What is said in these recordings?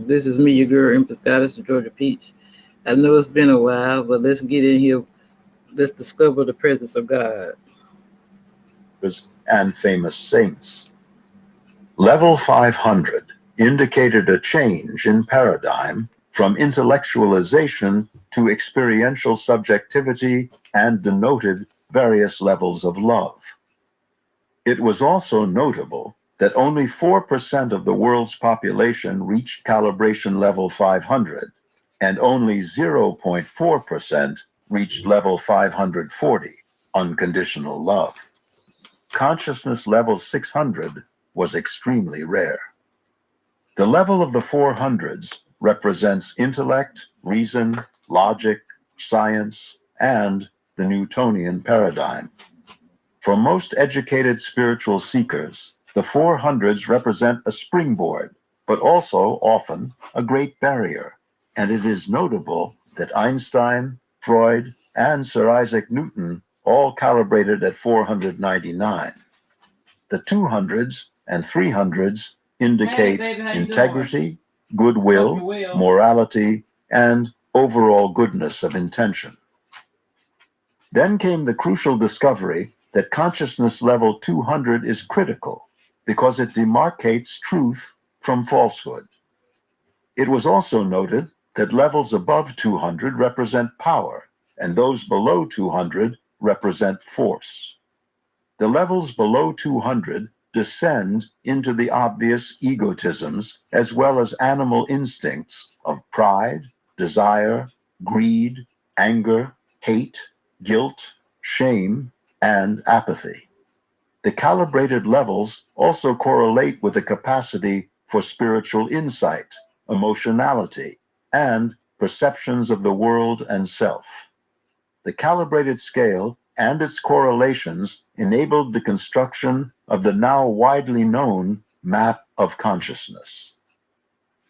This is me, your girl, Empress Goddess of Georgia Peach. I know it's been a while, but let's get in here. Let's discover the presence of God. And famous saints. Level 500 indicated a change in paradigm from intellectualization to experiential subjectivity and denoted various levels of love. It was also notable that only 4% of the world's population reached calibration level 500, and only 0.4% reached level 540, unconditional love. Consciousness level 600 was extremely rare. The level of the 400s represents intellect, reason, logic, science, and the Newtonian paradigm. For most educated spiritual seekers, the 400s represent a springboard, but also often a great barrier. And it is notable that Einstein, Freud, and Sir Isaac Newton all calibrated at 499. The 200s and 300s indicate integrity, goodwill, morality, and overall goodness of intention. Then came the crucial discovery that consciousness level 200 is critical because it demarcates truth from falsehood. It was also noted that levels above 200 represent power, and those below 200 represent force. The levels below 200 descend into the obvious egotisms as well as animal instincts of pride, desire, greed, anger, hate, guilt, shame, and apathy. The calibrated levels also correlate with the capacity for spiritual insight, emotionality, and perceptions of the world and self. The calibrated scale and its correlations enabled the construction of the now widely known map of consciousness.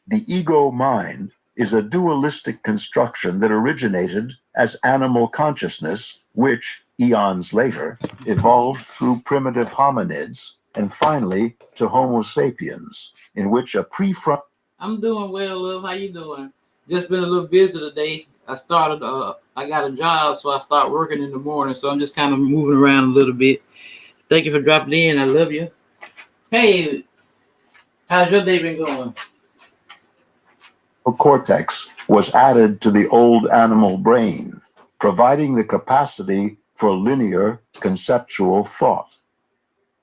The ego mind is a dualistic construction that originated as animal consciousness, which, eons later, evolved through primitive hominids and finally to Homo sapiens, in which a prefrontal. I'm doing well, love. How you doing? Just been a little busy today. I got a job, so I start working in the morning. So I'm just kind of moving around a little bit. Thank you for dropping in. I love you. Hey, how's your day been going? Cortex was added to the old animal brain, providing the capacity for linear conceptual thought.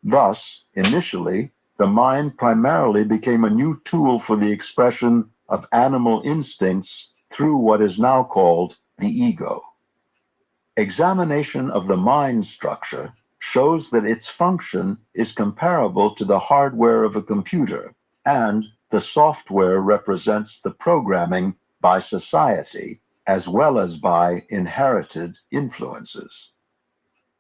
Thus, initially, the mind primarily became a new tool for the expression of animal instincts through what is now called the ego. Examination of the mind structure shows that its function is comparable to the hardware of a computer, and the software represents the programming by society as well as by inherited influences.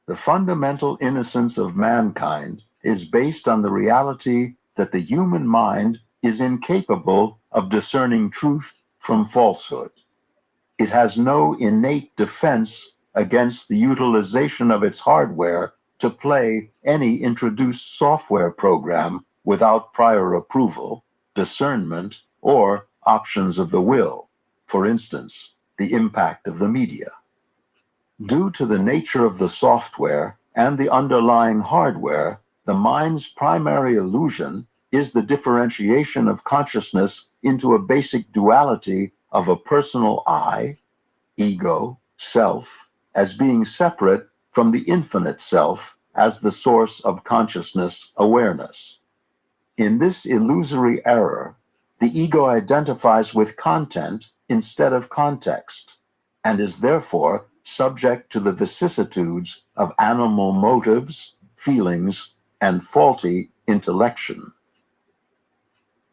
The fundamental innocence of mankind is based on the reality that the human mind is incapable of discerning truth from falsehood. It has no innate defense against the utilization of its hardware to play any introduced software program without prior approval, discernment, or options of the will, for instance, the impact of the media. Due to the nature of the software and the underlying hardware, the mind's primary illusion is the differentiation of consciousness into a basic duality of a personal I, ego, self, as being separate from the infinite self as the source of consciousness awareness. In this illusory error, the ego identifies with content instead of context, and is therefore subject to the vicissitudes of animal motives, feelings, and faulty intellection.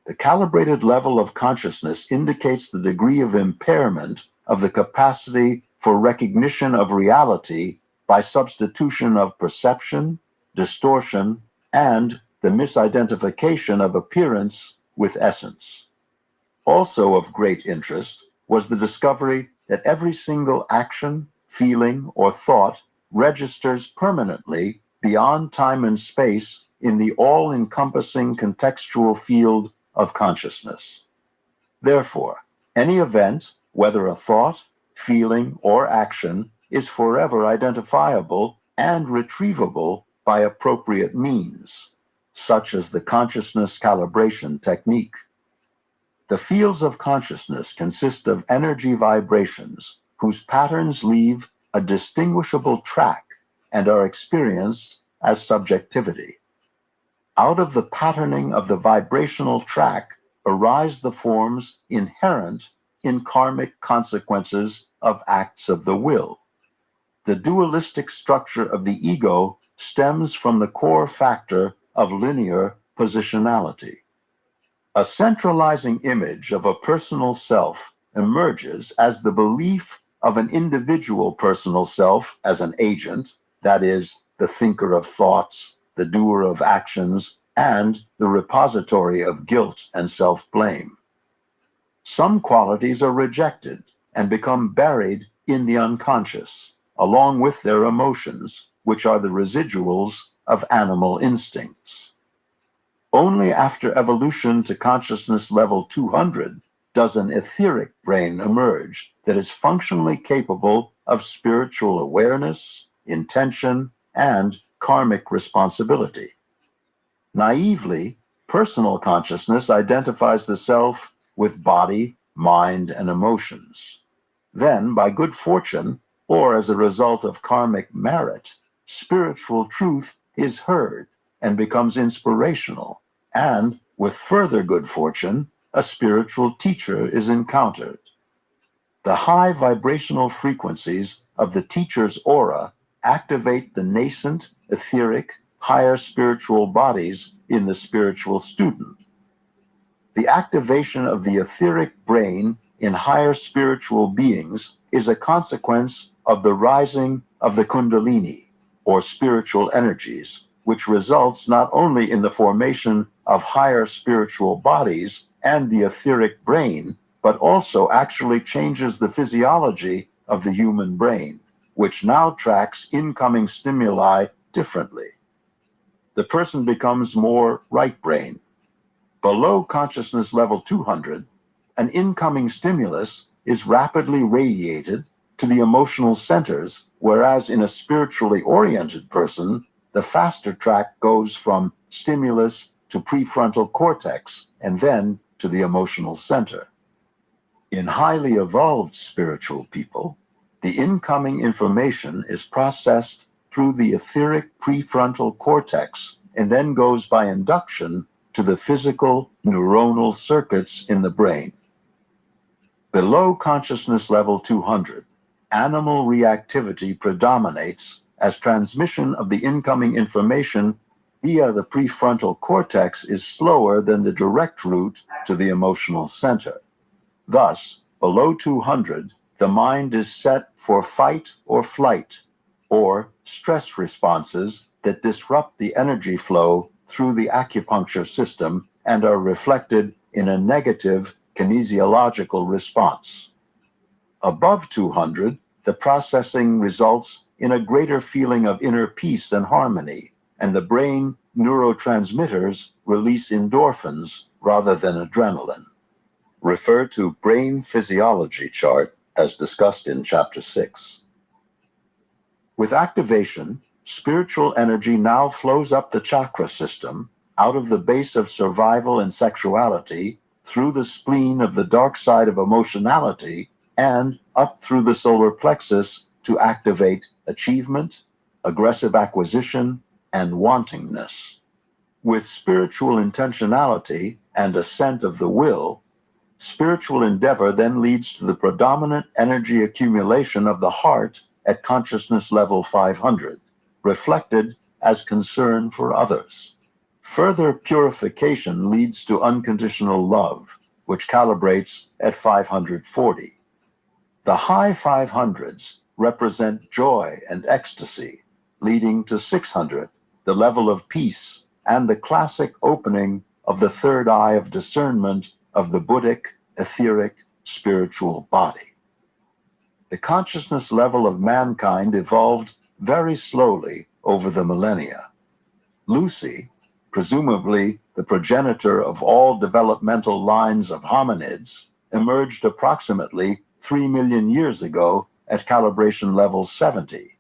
The calibrated level of consciousness indicates the degree of impairment of the capacity for recognition of reality by substitution of perception, distortion, and the misidentification of appearance with essence. Also of great interest was the discovery that every single action, feeling, or thought registers permanently beyond time and space in the all-encompassing contextual field of consciousness. Therefore, any event, whether a thought, feeling, or action, is forever identifiable and retrievable by appropriate means, such as the consciousness calibration technique. The fields of consciousness consist of energy vibrations whose patterns leave a distinguishable track and are experienced as subjectivity. Out of the patterning of the vibrational track arise the forms inherent in karmic consequences of acts of the will. The dualistic structure of the ego stems from the core factor of linear positionality. A centralizing image of a personal self emerges as the belief of an individual personal self as an agent, that is, the thinker of thoughts, the doer of actions, and the repository of guilt and self-blame. Some qualities are rejected and become buried in the unconscious, along with their emotions, which are the residuals of animal instincts. Only after evolution to consciousness level 200 does an etheric brain emerge that is functionally capable of spiritual awareness, intention, and karmic responsibility. Naively, personal consciousness identifies the self with body, mind, and emotions. Then, by good fortune, or as a result of karmic merit, spiritual truth is heard and becomes inspirational, and, with further good fortune, a spiritual teacher is encountered. The high vibrational frequencies of the teacher's aura activate the nascent, etheric, higher spiritual bodies in the spiritual student. The activation of the etheric brain in higher spiritual beings is a consequence of the rising of the Kundalini, or spiritual energies, which results not only in the formation of higher spiritual bodies and the etheric brain, but also actually changes the physiology of the human brain, which now tracks incoming stimuli differently. The person becomes more right-brain. Below consciousness level 200, an incoming stimulus is rapidly radiated to the emotional centers, whereas in a spiritually oriented person, the faster track goes from stimulus to prefrontal cortex and then to the emotional center. In highly evolved spiritual people, the incoming information is processed through the etheric prefrontal cortex and then goes by induction to the physical neuronal circuits in the brain. Below consciousness level 200, animal reactivity predominates as transmission of the incoming information via the prefrontal cortex is slower than the direct route to the emotional center. Thus, below 200, the mind is set for fight or flight, or stress responses that disrupt the energy flow through the acupuncture system and are reflected in a negative kinesiological response. Above 200, the processing results in a greater feeling of inner peace and harmony, and the brain neurotransmitters release endorphins rather than adrenaline. Refer to brain physiology chart as discussed in Chapter 6. With activation, spiritual energy now flows up the chakra system, out of the base of survival and sexuality, through the spleen of the dark side of emotionality, and up through the solar plexus to activate achievement, aggressive acquisition, and wantingness. With spiritual intentionality and assent of the will, spiritual endeavor then leads to the predominant energy accumulation of the heart at consciousness level 500, reflected as concern for others. Further purification leads to unconditional love, which calibrates at 540. The high 500s represent joy and ecstasy, leading to 600, the level of peace, and the classic opening of the third eye of discernment of the Buddhic, etheric, spiritual body. The consciousness level of mankind evolved very slowly over the millennia. Lucy, presumably the progenitor of all developmental lines of hominids, emerged approximately 3 million years ago at calibration level 70.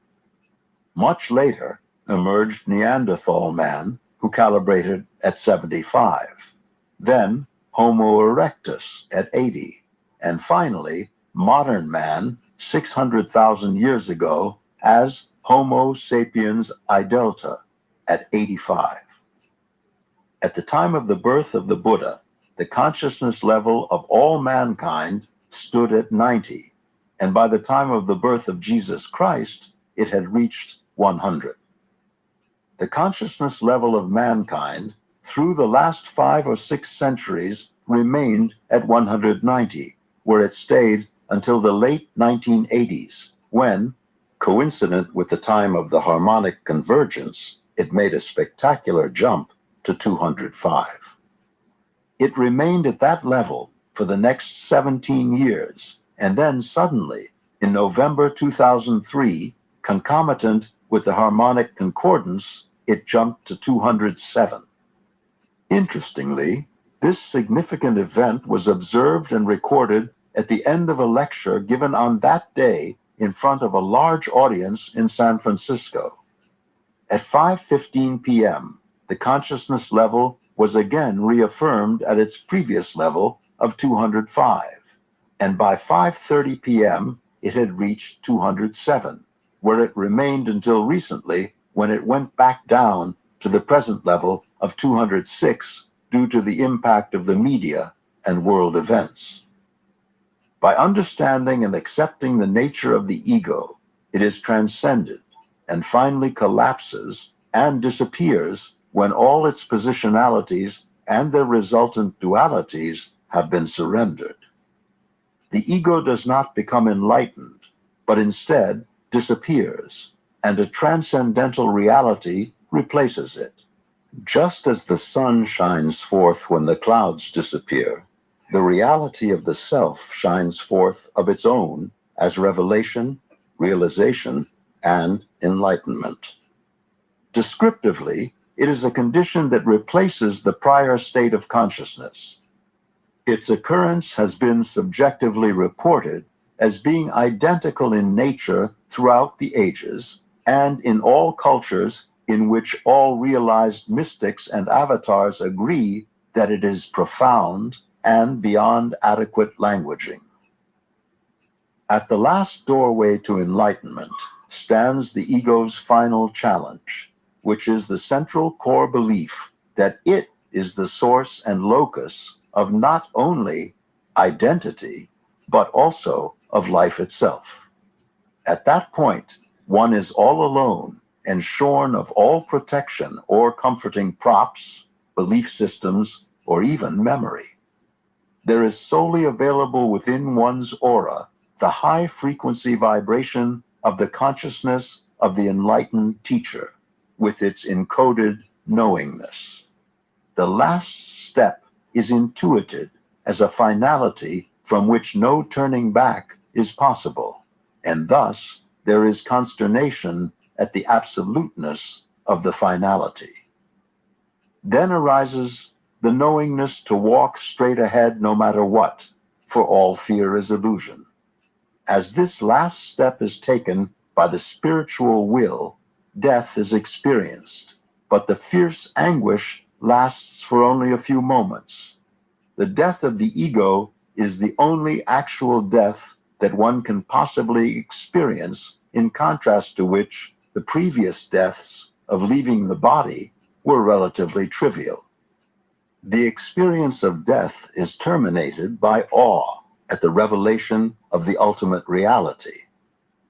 Much later emerged Neanderthal man, who calibrated at 75. Then Homo erectus at 80. And finally, modern man 600,000 years ago as Homo sapiens idelta at 85. At the time of the birth of the Buddha, the consciousness level of all mankind stood at 90, and by the time of the birth of Jesus Christ, it had reached 100. The consciousness level of mankind through the last 5 or 6 centuries remained at 190, where it stayed until the late 1980s, when, coincident with the time of the harmonic convergence, it made a spectacular jump to 205. It remained at that level for the next 17 years, and then suddenly, in November 2003, concomitant with the harmonic concordance, it jumped to 207. Interestingly, this significant event was observed and recorded at the end of a lecture given on that day in front of a large audience in San Francisco. At 5:15 p.m., the consciousness level was again reaffirmed at its previous level of 205, and by 5:30 p.m., it had reached 207, where it remained until recently, when it went back down to the present level of 206 due to the impact of the media and world events. By understanding and accepting the nature of the ego, it is transcended and finally collapses and disappears when all its positionalities and their resultant dualities have been surrendered. The ego does not become enlightened, but instead disappears, and a transcendental reality replaces it. Just as the sun shines forth when the clouds disappear, the reality of the self shines forth of its own as revelation, realization, and enlightenment. Descriptively, it is a condition that replaces the prior state of consciousness. Its occurrence has been subjectively reported as being identical in nature throughout the ages and in all cultures in which all realized mystics and avatars agree that it is profound and beyond adequate languaging. At the last doorway to enlightenment stands the ego's final challenge, which is the central core belief that it is the source and locus of not only identity, but also of life itself. At that point, one is all alone and shorn of all protection or comforting props, belief systems, or even memory. There is solely available within one's aura the high-frequency vibration of the consciousness of the enlightened teacher, with its encoded knowingness. The last step is intuited as a finality from which no turning back is possible, and thus there is consternation at the absoluteness of the finality. Then arises the knowingness to walk straight ahead no matter what, for all fear is illusion. As this last step is taken by the spiritual will, death is experienced, but the fierce anguish lasts for only a few moments. The death of the ego is the only actual death that one can possibly experience, in contrast to which the previous deaths of leaving the body were relatively trivial. The experience of death is terminated by awe at the revelation of the ultimate reality.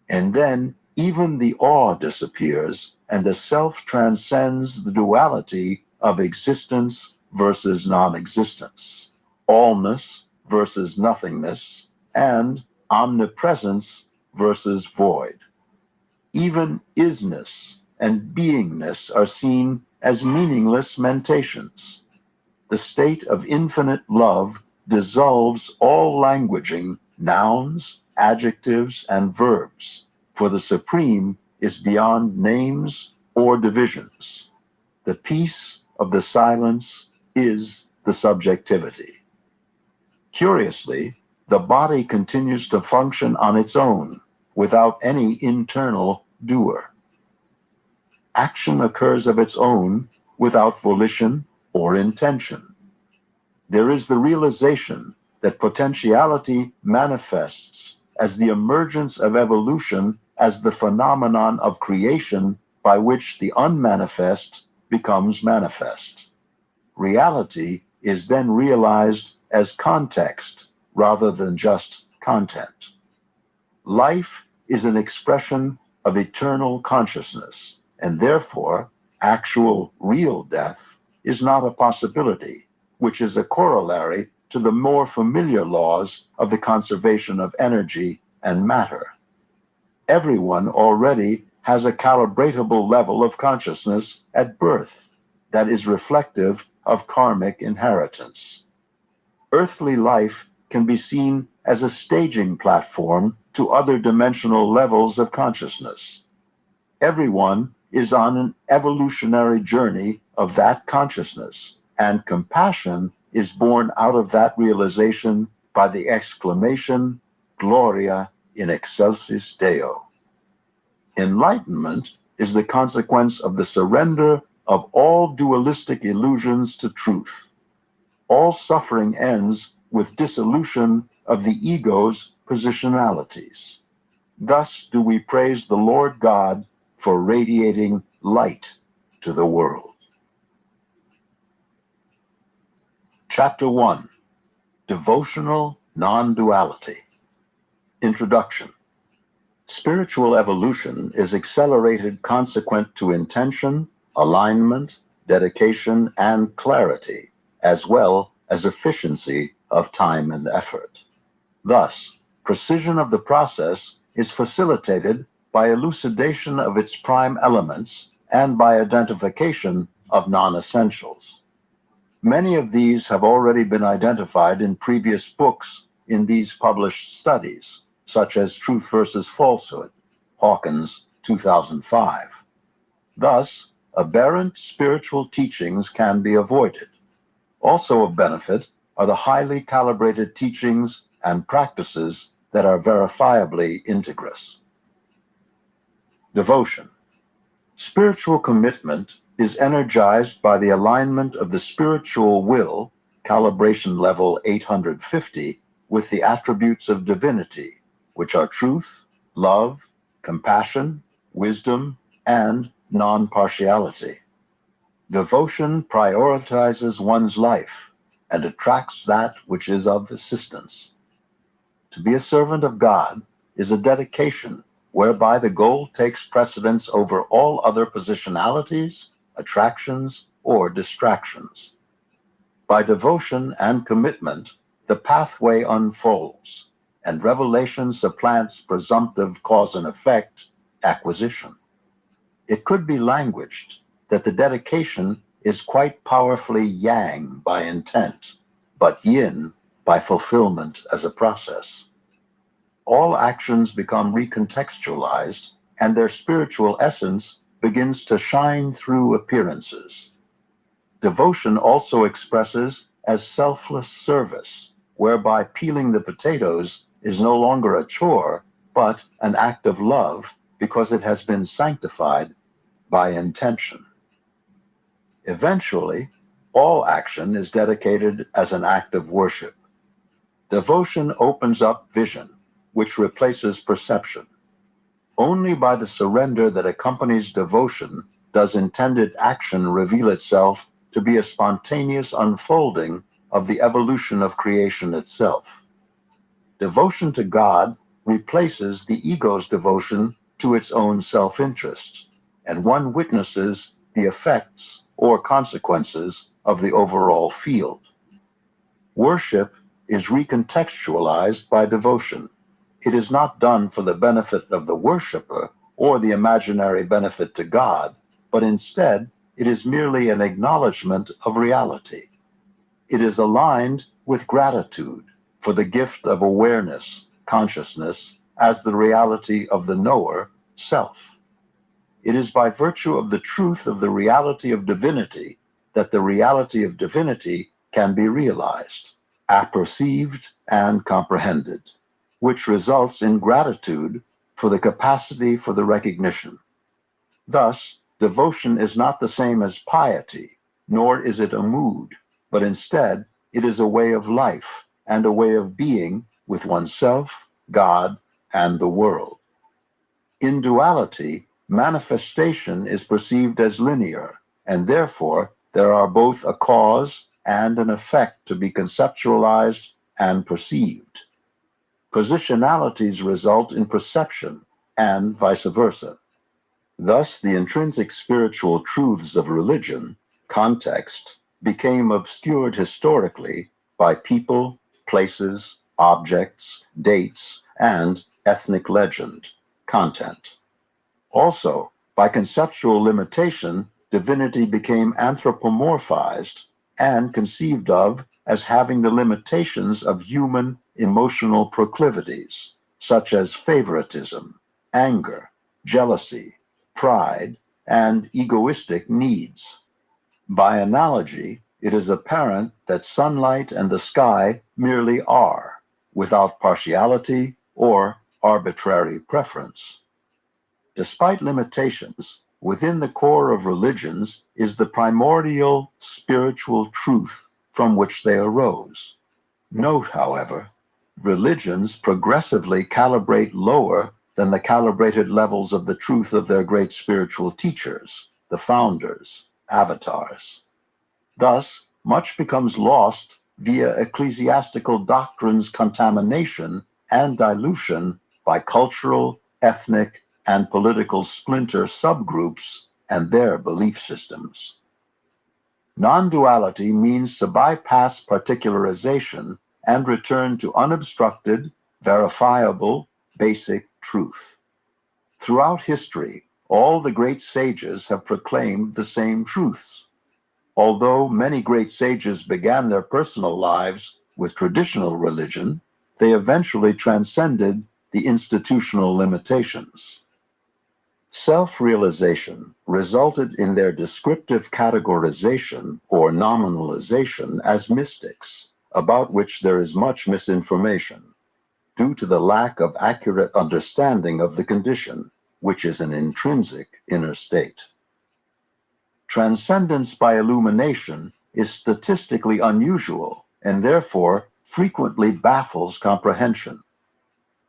And then even the awe disappears, and the self transcends the duality of existence versus non-existence, allness versus nothingness, and omnipresence versus void. Even isness and beingness are seen as meaningless mentations. The state of infinite love dissolves all languaging, nouns, adjectives, and verbs, for the supreme is beyond names or divisions. The peace of the silence is the subjectivity. Curiously, the body continues to function on its own without any internal doer. Action occurs of its own without volition or intention. There is the realization that potentiality manifests as the emergence of evolution as the phenomenon of creation by which the unmanifest becomes manifest. Reality is then realized as context rather than just content. Life is an expression of eternal consciousness, and therefore actual real death is not a possibility, which is a corollary to the more familiar laws of the conservation of energy and matter. Everyone already has a calibratable level of consciousness at birth that is reflective of karmic inheritance. Earthly life can be seen as a staging platform to other dimensional levels of consciousness. Everyone is on an evolutionary journey of that consciousness, and compassion is born out of that realization by the exclamation, Gloria in excelsis Deo. Enlightenment is the consequence of the surrender of all dualistic illusions to truth. All suffering ends with dissolution of the ego's positionalities. Thus do we praise the Lord God for radiating light to the world. Chapter 1. Devotional Non-Duality. Introduction. Spiritual evolution is accelerated consequent to intention, alignment, dedication, and clarity, as well as efficiency of time and effort. Thus, precision of the process is facilitated by elucidation of its prime elements and by identification of non-essentials. Many of these have already been identified in previous books in these published studies, such as Truth versus Falsehood, Hawkins, 2005. Thus, aberrant spiritual teachings can be avoided. Also of benefit are the highly calibrated teachings and practices that are verifiably integrous. Devotion. Spiritual commitment is energized by the alignment of the spiritual will, calibration level 850, with the attributes of divinity, which are truth, love, compassion, wisdom, and non-partiality. Devotion prioritizes one's life and attracts that which is of assistance. To be a servant of God is a dedication whereby the goal takes precedence over all other positionalities, attractions, or distractions. By devotion and commitment, the pathway unfolds, and revelation supplants presumptive cause and effect acquisition. It could be languaged that the dedication is quite powerfully yang by intent, but yin by fulfillment as a process. All actions become recontextualized, and their spiritual essence begins to shine through appearances. Devotion also expresses as selfless service, whereby peeling the potatoes is no longer a chore, but an act of love because it has been sanctified by intention. Eventually, all action is dedicated as an act of worship. Devotion opens up vision, which replaces perception. Only by the surrender that accompanies devotion does intended action reveal itself to be a spontaneous unfolding of the evolution of creation itself. Devotion to God replaces the ego's devotion to its own self-interest, and one witnesses the effects or consequences of the overall field. Worship is recontextualized by devotion. It is not done for the benefit of the worshiper or the imaginary benefit to God, but instead it is merely an acknowledgement of reality. It is aligned with gratitude for the gift of awareness, consciousness, as the reality of the knower, self. It is by virtue of the truth of the reality of divinity that the reality of divinity can be realized. apperceived and comprehended, which results in gratitude for the capacity for the recognition. Thus, devotion is not the same as piety, nor is it a mood, but instead it is a way of life and a way of being with oneself, God, and the world. In duality, manifestation is perceived as linear, and therefore there are both a cause and an effect to be conceptualized and perceived. Positionalities result in perception, and vice versa. Thus, the intrinsic spiritual truths of religion, context, became obscured historically by people, places, objects, dates, and ethnic legend, content. Also, by conceptual limitation, divinity became anthropomorphized and conceived of as having the limitations of human emotional proclivities, such as favoritism, anger, jealousy, pride, and egoistic needs. By analogy, it is apparent that sunlight and the sky merely are, without partiality or arbitrary preference. Despite limitations, within the core of religions is the primordial spiritual truth from which they arose. Note, however, religions progressively calibrate lower than the calibrated levels of the truth of their great spiritual teachers, the founders, avatars. Thus, much becomes lost via ecclesiastical doctrines' contamination and dilution by cultural, ethnic, and political splinter subgroups and their belief systems. Non-duality means to bypass particularization and return to unobstructed, verifiable, basic truth. Throughout history, all the great sages have proclaimed the same truths. Although many great sages began their personal lives with traditional religion, they eventually transcended the institutional limitations. Self-realization resulted in their descriptive categorization or nominalization as mystics, about which there is much misinformation, due to the lack of accurate understanding of the condition, which is an intrinsic inner state. Transcendence by illumination is statistically unusual and therefore frequently baffles comprehension.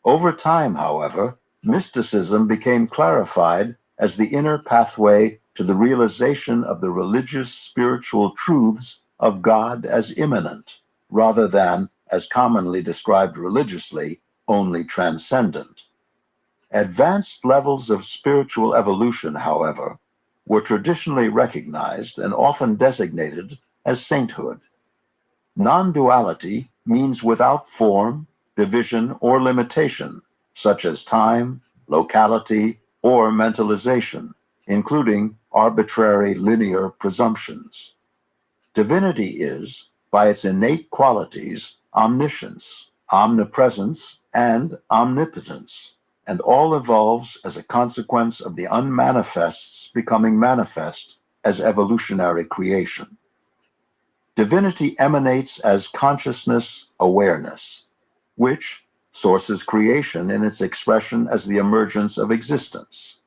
Over time, however, mysticism became clarified as the inner pathway to the realization of the religious spiritual truths of God as immanent, rather than, as commonly described religiously, only transcendent. Advanced levels of spiritual evolution, however, were traditionally recognized and often designated as sainthood. Non-duality means without form, division, or limitation, such as time, locality, or mentalization, including arbitrary linear presumptions. Divinity is, by its innate qualities, omniscience, omnipresence, and omnipotence, and all evolves as a consequence of the unmanifests becoming manifest as evolutionary creation. Divinity emanates as consciousness awareness, which sources creation in its expression as the emergence of existence.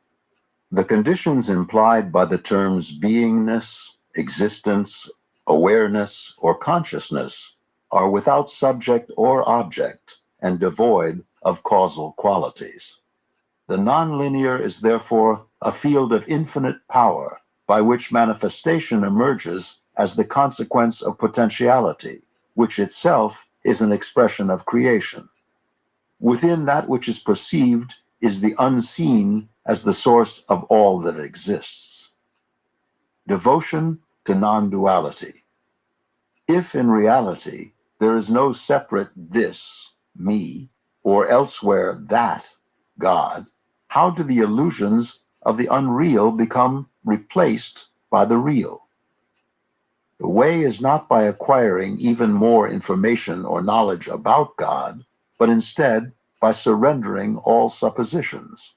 The conditions implied by the terms beingness, existence, awareness, or consciousness are without subject or object and devoid of causal qualities. The nonlinear is therefore a field of infinite power by which manifestation emerges as the consequence of potentiality, which itself is an expression of creation. Within that which is perceived is the unseen as the source of all that exists. Devotion to non-duality. If in reality there is no separate this, me, or elsewhere that, God, how do the illusions of the unreal become replaced by the real? The way is not by acquiring even more information or knowledge about God, but instead by surrendering all suppositions.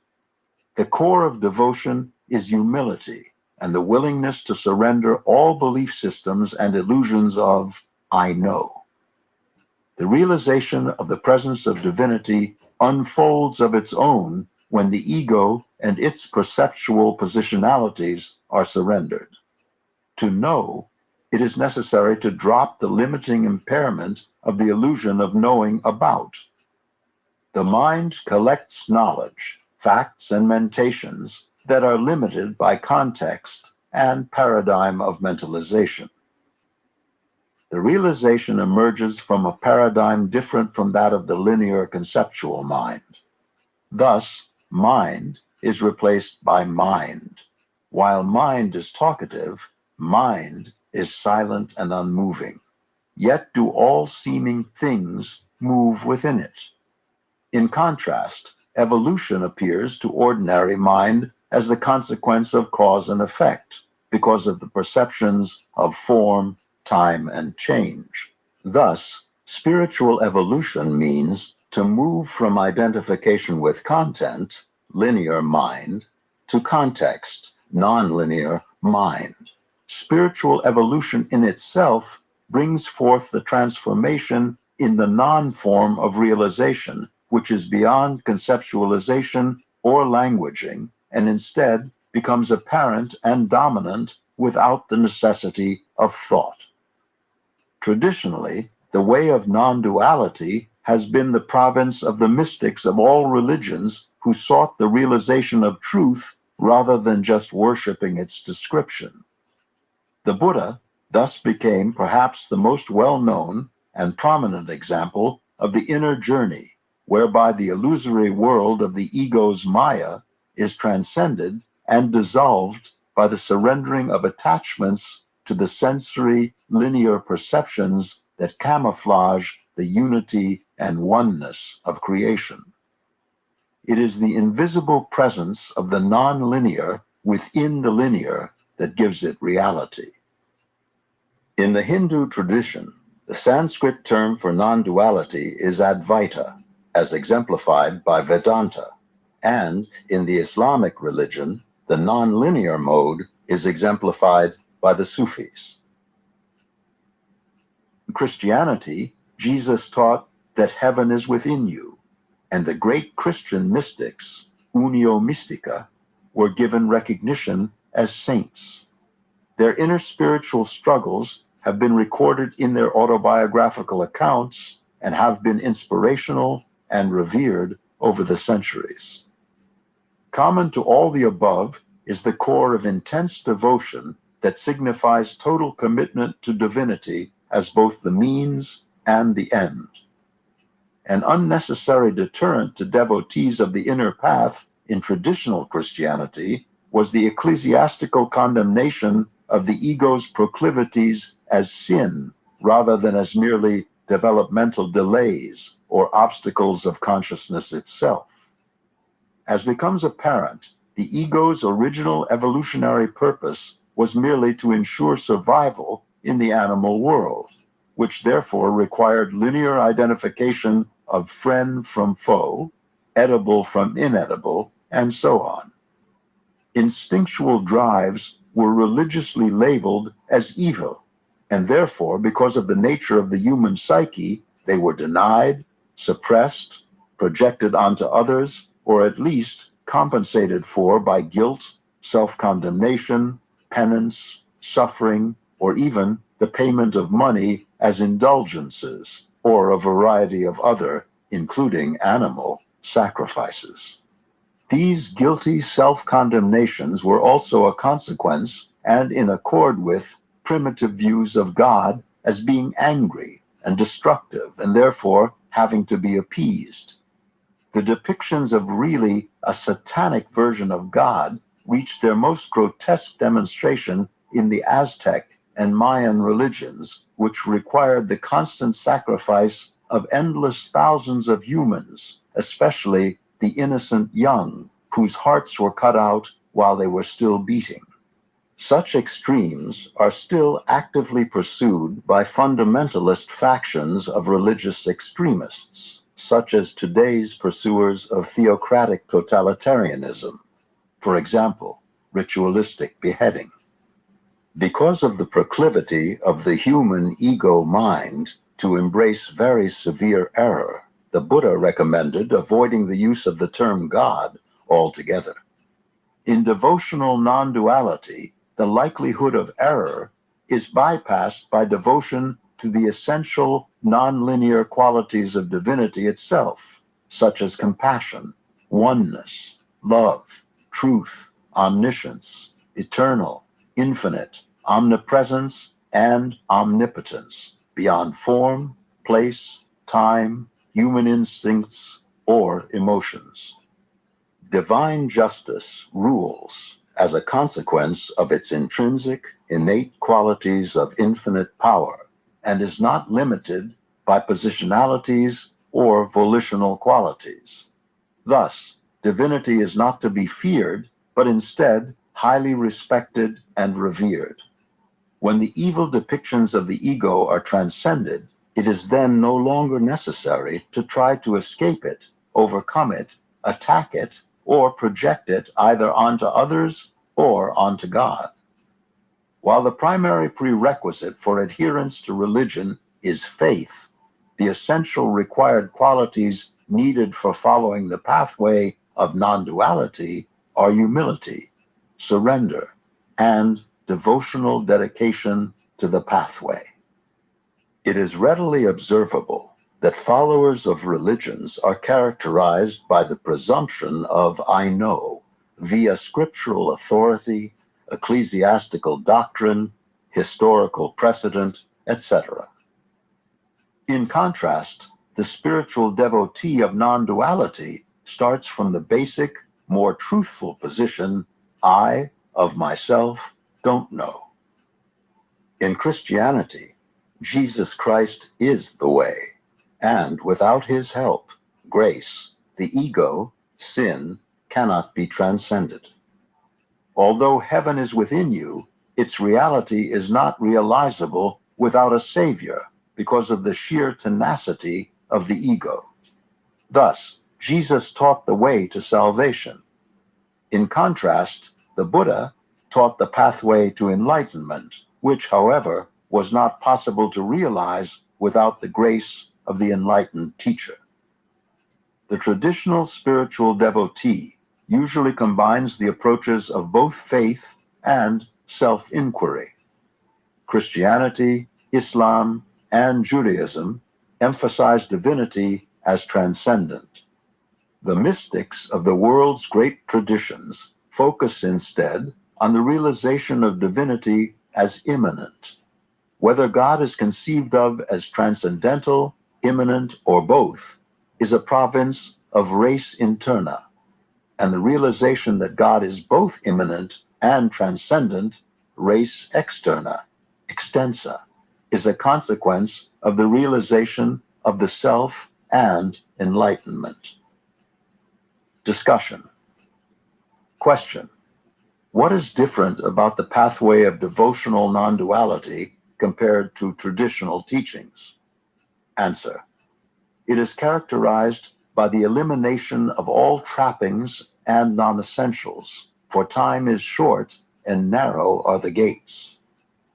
The core of devotion is humility and the willingness to surrender all belief systems and illusions of I know. The realization of the presence of divinity unfolds of its own when the ego and its perceptual positionalities are surrendered. To know, it is necessary to drop the limiting impairment of the illusion of knowing about. The mind collects knowledge, facts, and mentations that are limited by context and paradigm of mentalization. The realization emerges from a paradigm different from that of the linear conceptual mind. Thus, mind is replaced by mind. While mind is talkative, mind is silent and unmoving. Yet do all seeming things move within it. In contrast, evolution appears to ordinary mind as the consequence of cause and effect, because of the perceptions of form, time, and change. Thus, spiritual evolution means to move from identification with content, linear mind, to context, nonlinear mind. Spiritual evolution in itself brings forth the transformation in the non-form of realization, which is beyond conceptualization or languaging, and instead becomes apparent and dominant without the necessity of thought. Traditionally, the way of non-duality has been the province of the mystics of all religions who sought the realization of truth rather than just worshiping its description. The Buddha thus became perhaps the most well-known and prominent example of the inner journey, whereby the illusory world of the ego's Maya is transcended and dissolved by the surrendering of attachments to the sensory linear perceptions that camouflage the unity and oneness of creation. It is the invisible presence of the non-linear within the linear that gives it reality. In the Hindu tradition, the Sanskrit term for non-duality is Advaita, as exemplified by Vedanta, and in the Islamic religion, the non-linear mode is exemplified by the Sufis. In Christianity, Jesus taught that heaven is within you, and the great Christian mystics, Unio Mystica, were given recognition as saints. Their inner spiritual struggles have been recorded in their autobiographical accounts and have been inspirational and revered over the centuries. Common to all the above is the core of intense devotion that signifies total commitment to divinity as both the means and the end. An unnecessary deterrent to devotees of the inner path in traditional Christianity was the ecclesiastical condemnation of the ego's proclivities as sin, rather than as merely developmental delays or obstacles of consciousness itself. As becomes apparent, the ego's original evolutionary purpose was merely to ensure survival in the animal world, which therefore required linear identification of friend from foe, edible from inedible, and so on. Instinctual drives were religiously labeled as evil, and therefore, because of the nature of the human psyche, they were denied, suppressed, projected onto others, or at least compensated for by guilt, self-condemnation, penance, suffering, or even the payment of money as indulgences, or a variety of other, including animal, sacrifices. These guilty self-condemnations were also a consequence and in accord with primitive views of God as being angry and destructive and therefore having to be appeased. The depictions of really a satanic version of God reached their most grotesque demonstration in the Aztec and Mayan religions, which required the constant sacrifice of endless thousands of humans, especially the innocent young, whose hearts were cut out while they were still beating. Such extremes are still actively pursued by fundamentalist factions of religious extremists, such as today's pursuers of theocratic totalitarianism, for example, ritualistic beheading. Because of the proclivity of the human ego mind to embrace very severe error, the Buddha recommended avoiding the use of the term God altogether. In devotional non-duality, the likelihood of error is bypassed by devotion to the essential non-linear qualities of divinity itself, such as compassion, oneness, love, truth, omniscience, eternal, infinite, omnipresence, and omnipotence, beyond form, place, time, human instincts, or emotions. Divine justice rules as a consequence of its intrinsic, innate qualities of infinite power, and is not limited by positionalities or volitional qualities. Thus, divinity is not to be feared, but instead highly respected and revered. When the evil depictions of the ego are transcended, it is then no longer necessary to try to escape it, overcome it, attack it, or project it either onto others or onto God. While the primary prerequisite for adherence to religion is faith, the essential required qualities needed for following the pathway of non-duality are humility, surrender, and devotional dedication to the pathway. It is readily observable that followers of religions are characterized by the presumption of I know via scriptural authority, ecclesiastical doctrine, historical precedent, etc. In contrast, the spiritual devotee of non-duality starts from the basic, more truthful position, I, of myself, don't know. In Christianity, Jesus Christ is the way, and without his help, grace, the ego, sin, cannot be transcended. Although heaven is within you, its reality is not realizable without a savior because of the sheer tenacity of the ego. Thus, Jesus taught the way to salvation. In contrast, the Buddha taught the pathway to enlightenment, which, however, was not possible to realize without the grace of the enlightened teacher. The traditional spiritual devotee usually combines the approaches of both faith and self-inquiry. Christianity, Islam, and Judaism emphasize divinity as transcendent. The mystics of the world's great traditions focus instead on the realization of divinity as immanent. Whether God is conceived of as transcendental, immanent, or both is a province of res interna, and the realization that God is both immanent and transcendent, res externa, extensa, is a consequence of the realization of the self and enlightenment. Discussion. Question. What is different about the pathway of devotional non-duality compared to traditional teachings? Answer. It is characterized by the elimination of all trappings and non-essentials, for time is short and narrow are the gates.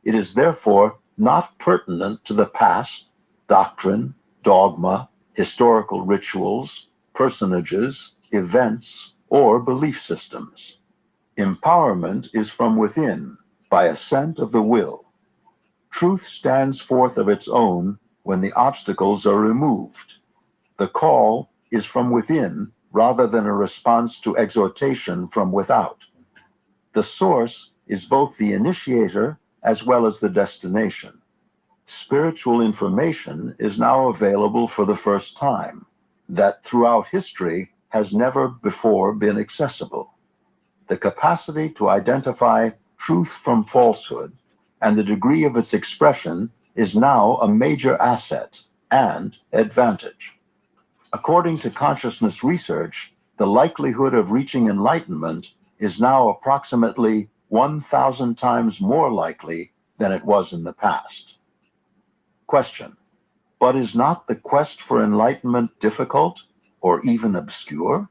It is therefore not pertinent to the past, doctrine, dogma, historical rituals, personages, events, or belief systems. Empowerment is from within, by assent of the will. Truth stands forth of its own when the obstacles are removed. The call is from within rather than a response to exhortation from without. The source is both the initiator as well as the destination. Spiritual information is now available for the first time, that throughout history has never before been accessible. The capacity to identify truth from falsehood and the degree of its expression is now a major asset and advantage. According to consciousness research, the likelihood of reaching enlightenment is now approximately 1,000 times more likely than it was in the past. Question. But is not the quest for enlightenment difficult or even obscure?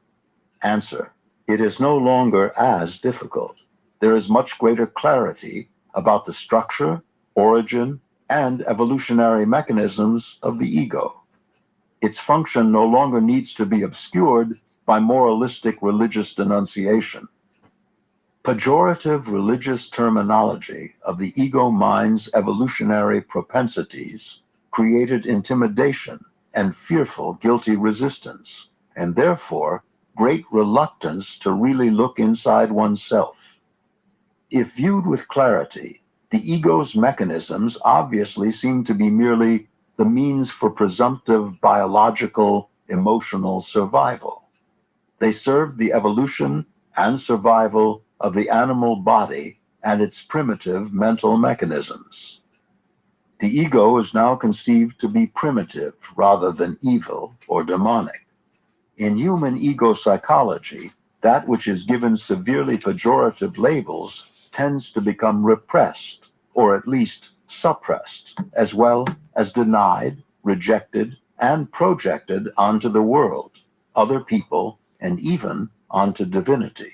Answer. It is no longer as difficult. There is much greater clarity about the structure, origin, and evolutionary mechanisms of the ego. Its function no longer needs to be obscured by moralistic religious denunciation. Pejorative religious terminology of the ego mind's evolutionary propensities created intimidation and fearful guilty resistance, and therefore great reluctance to really look inside oneself. If viewed with clarity, the ego's mechanisms obviously seem to be merely the means for presumptive biological, emotional survival. They serve the evolution and survival of the animal body and its primitive mental mechanisms. The ego is now conceived to be primitive rather than evil or demonic. In human ego psychology, that which is given severely pejorative labels tends to become repressed, or at least suppressed, as well as denied, rejected, and projected onto the world, other people, and even onto divinity.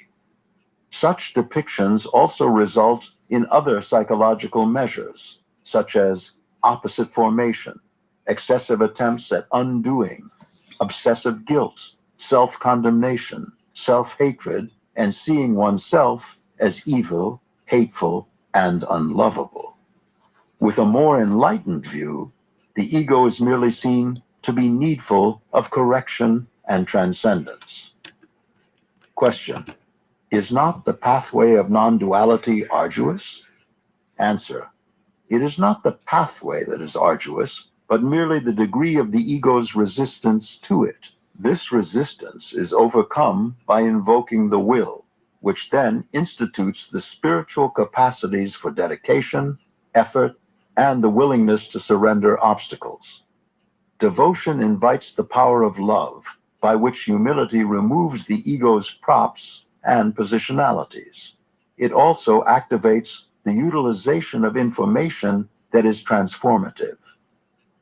Such depictions also result in other psychological measures, such as opposite formation, excessive attempts at undoing, obsessive guilt, self-condemnation, self-hatred, and seeing oneself as evil, hateful, and unlovable. With a more enlightened view, the ego is merely seen to be needful of correction and transcendence. Question: is not the pathway of non-duality arduous? Answer: it is not the pathway that is arduous, but merely the degree of the ego's resistance to it. This resistance is overcome by invoking the will, which then institutes the spiritual capacities for dedication, effort, and the willingness to surrender obstacles. Devotion invites the power of love, by which humility removes the ego's props and positionalities. It also activates the utilization of information that is transformative.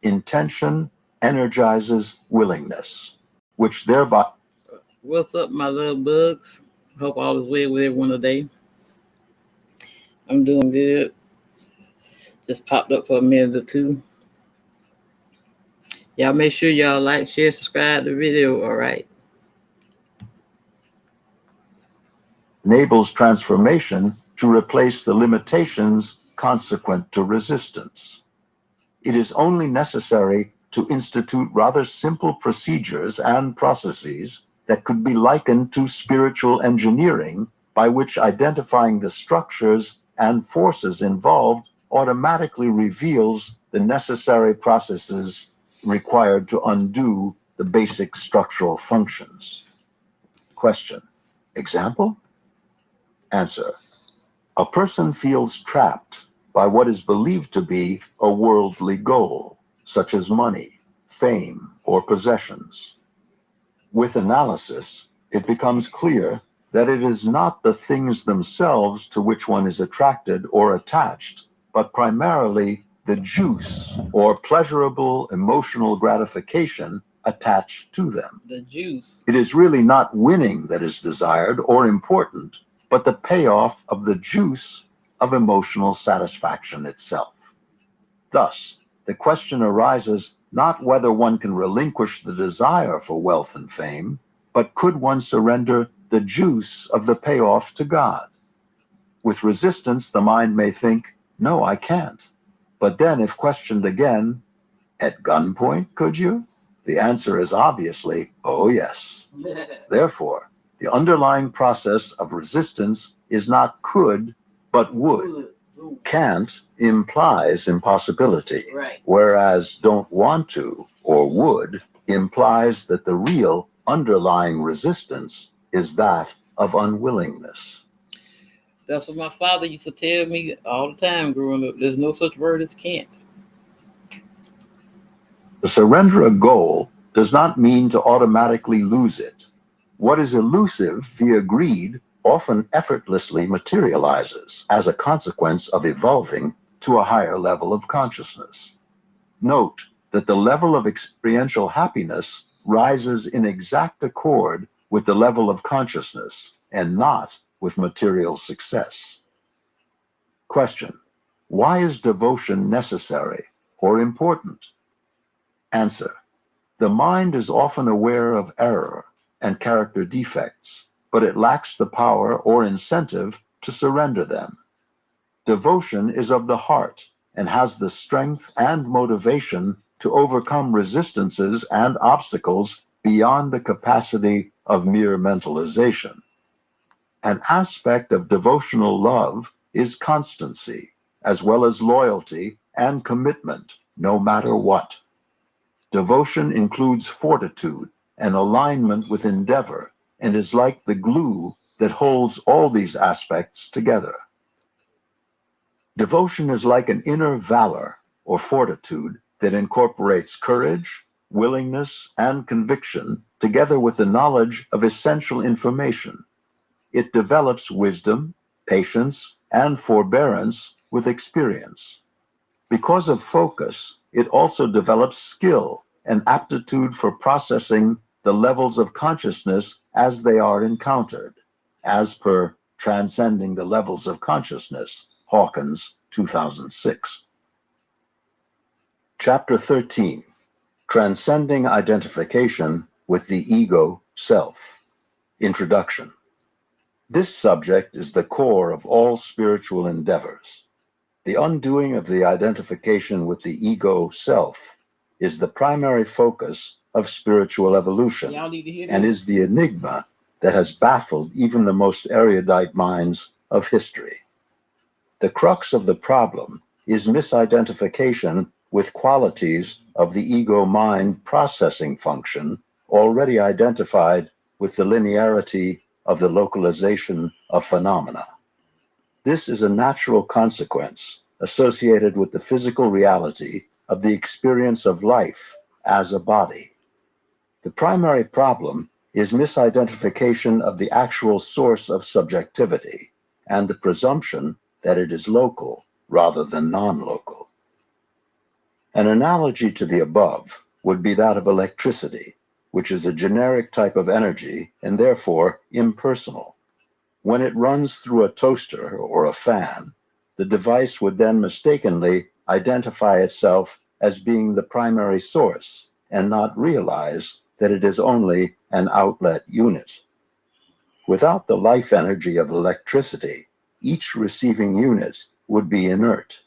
Intention energizes willingness, which thereby... What's up, my little bugs? Hope all is well with everyone today. I'm doing good. Just popped up for a minute or two. Y'all make sure y'all like, share, subscribe to the video, all right? Enables transformation to replace the limitations consequent to resistance. It is only necessary to institute rather simple procedures and processes that could be likened to spiritual engineering, by which identifying the structures and forces involved automatically reveals the necessary processes required to undo the basic structural functions. Question: example? Answer: a person feels trapped by what is believed to be a worldly goal, such as money, fame, or possessions. With analysis, it becomes clear that it is not the things themselves to which one is attracted or attached, but primarily the juice or pleasurable emotional gratification attached to them. The juice. It is really not winning that is desired or important, but the payoff of the juice of emotional satisfaction itself. Thus, the question arises not whether one can relinquish the desire for wealth and fame, but could one surrender the juice of the payoff to God? With resistance, the mind may think, no, I can't. But then, if questioned again, at gunpoint, could you? The answer is obviously, oh yes. Therefore, the underlying process of resistance is not could, but would. Can't implies impossibility, Right. whereas don't want to or would implies that the real underlying resistance is that of unwillingness. That's what my father used to tell me all the time growing up. There's no such word as can't. To surrender a goal does not mean to automatically lose it. What is elusive via greed often effortlessly materializes as a consequence of evolving to a higher level of consciousness. Note that the level of experiential happiness rises in exact accord with the level of consciousness and not with material success. Question: Why is devotion necessary or important? Answer. The mind is often aware of error and character defects, but it lacks the power or incentive to surrender them. Devotion is of the heart and has the strength and motivation to overcome resistances and obstacles beyond the capacity of mere mentalization. An aspect of devotional love is constancy, as well as loyalty and commitment, no matter what. Devotion includes fortitude and alignment with endeavor, and is like the glue that holds all these aspects together. Devotion is like an inner valor or fortitude that incorporates courage, willingness, and conviction together with the knowledge of essential information. It develops wisdom, patience, and forbearance with experience. Because of focus, it also develops skill and aptitude for processing the levels of consciousness as they are encountered, as per Transcending the Levels of Consciousness, Hawkins, 2006. Chapter 13, Transcending Identification with the Ego Self. Introduction. This subject is the core of all spiritual endeavors. The undoing of the identification with the ego self is the primary focus of spiritual evolution and is the enigma that has baffled even the most erudite minds of history. The crux of the problem is misidentification with qualities of the ego-mind processing function already identified with the linearity of the localization of phenomena. This is a natural consequence associated with the physical reality of the experience of life as a body. The primary problem is misidentification of the actual source of subjectivity and the presumption that it is local rather than non-local. An analogy to the above would be that of electricity, which is a generic type of energy and therefore impersonal. When it runs through a toaster or a fan, the device would then mistakenly identify itself as being the primary source and not realize that it is only an outlet unit. Without the life energy of electricity, each receiving unit would be inert.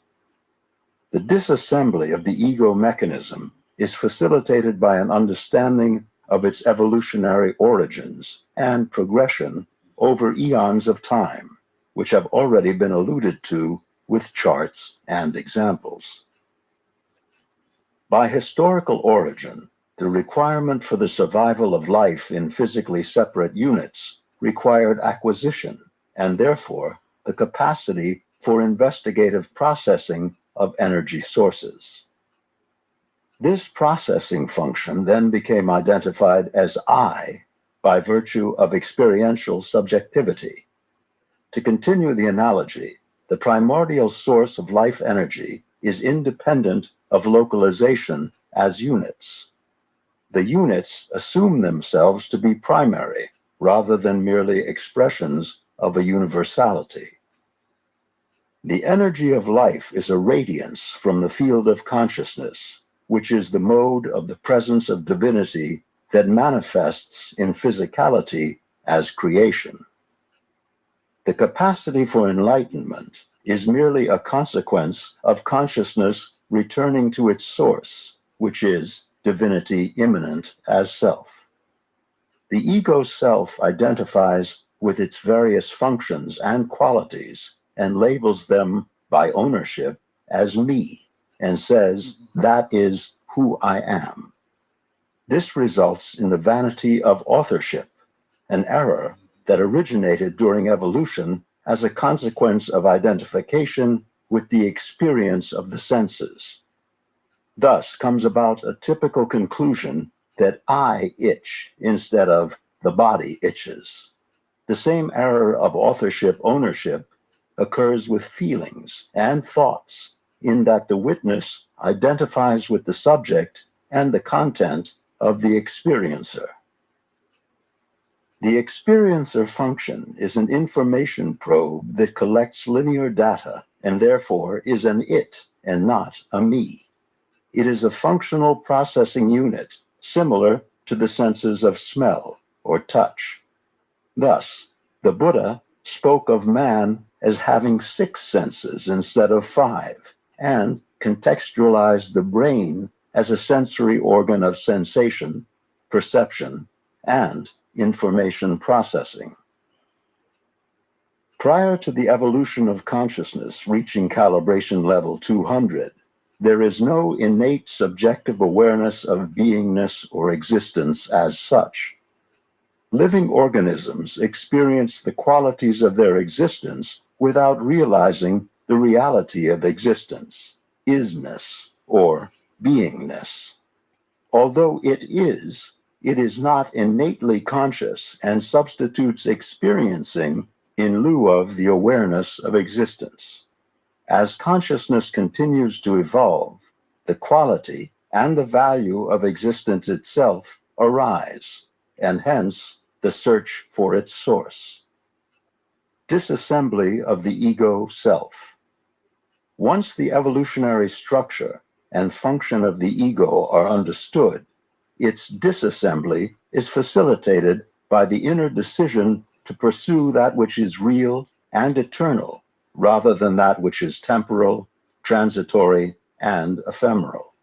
The disassembly of the ego mechanism is facilitated by an understanding of its evolutionary origins and progression over eons of time, which have already been alluded to with charts and examples. By historical origin, the requirement for the survival of life in physically separate units required acquisition and therefore the capacity for investigative processing of energy sources. This processing function then became identified as I by virtue of experiential subjectivity. To continue the analogy, the primordial source of life energy is independent of localization as units. The units assume themselves to be primary rather than merely expressions of a universality. The energy of life is a radiance from the field of consciousness, which is the mode of the presence of divinity that manifests in physicality as creation. The capacity for enlightenment is merely a consequence of consciousness returning to its source, which is divinity immanent as self. The ego self identifies with its various functions and qualities and labels them by ownership as me and says, that is who I am. This results in the vanity of authorship, an error that originated during evolution as a consequence of identification with the experience of the senses. Thus comes about a typical conclusion that I itch instead of the body itches. The same error of authorship ownership occurs with feelings and thoughts, in that the witness identifies with the subject and the content of the experiencer. The experiencer function is an information probe that collects linear data and therefore is an it and not a me. It is a functional processing unit similar to the senses of smell or touch. Thus, the Buddha spoke of man as having 6 senses instead of 5, and contextualized the brain as a sensory organ of sensation, perception, and information processing. Prior to the evolution of consciousness reaching calibration level 200, there is no innate subjective awareness of beingness or existence as such. Living organisms experience the qualities of their existence without realizing the reality of existence, isness, or beingness. Although it is not innately conscious and substitutes experiencing in lieu of the awareness of existence. As consciousness continues to evolve, the quality and the value of existence itself arise, and hence the search for its source. Disassembly of the ego self. Once the evolutionary structure and function of the ego are understood, its disassembly is facilitated by the inner decision to pursue that which is real and eternal, rather than that which is temporal, transitory, and ephemeral.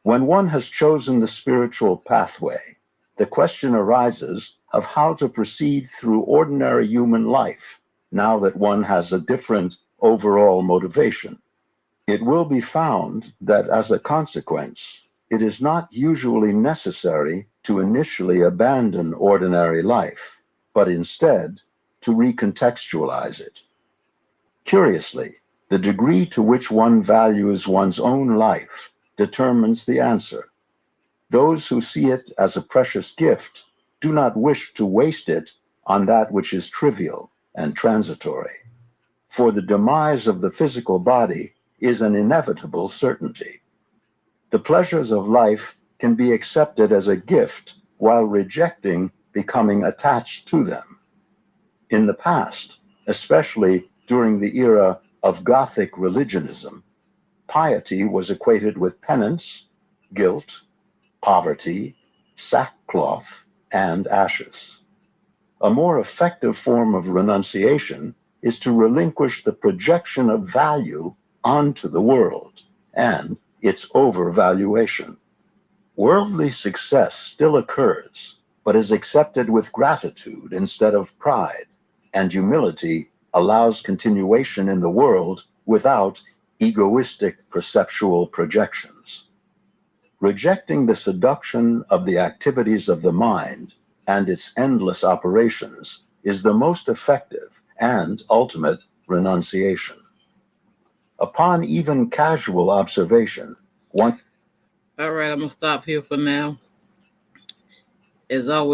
When one has chosen the spiritual pathway, the question arises of how to proceed through ordinary human life, now that one has a different overall motivation. It will be found that as a consequence, it is not usually necessary to initially abandon ordinary life, but instead to recontextualize it. Curiously, the degree to which one values one's own life determines the answer. Those who see it as a precious gift do not wish to waste it on that which is trivial and transitory, for the demise of the physical body is an inevitable certainty. The pleasures of life can be accepted as a gift while rejecting becoming attached to them. In the past, especially during the era of Gothic religionism, piety was equated with penance, guilt, poverty, sackcloth, and ashes. A more effective form of renunciation is to relinquish the projection of value onto the world and its overvaluation. Worldly success still occurs, but is accepted with gratitude instead of pride, and humility allows continuation in the world without egoistic perceptual projections. Rejecting the seduction of the activities of the mind and its endless operations is the most effective and ultimate renunciation. Upon even casual observation, one... All right, I'm going to stop here for now. As always,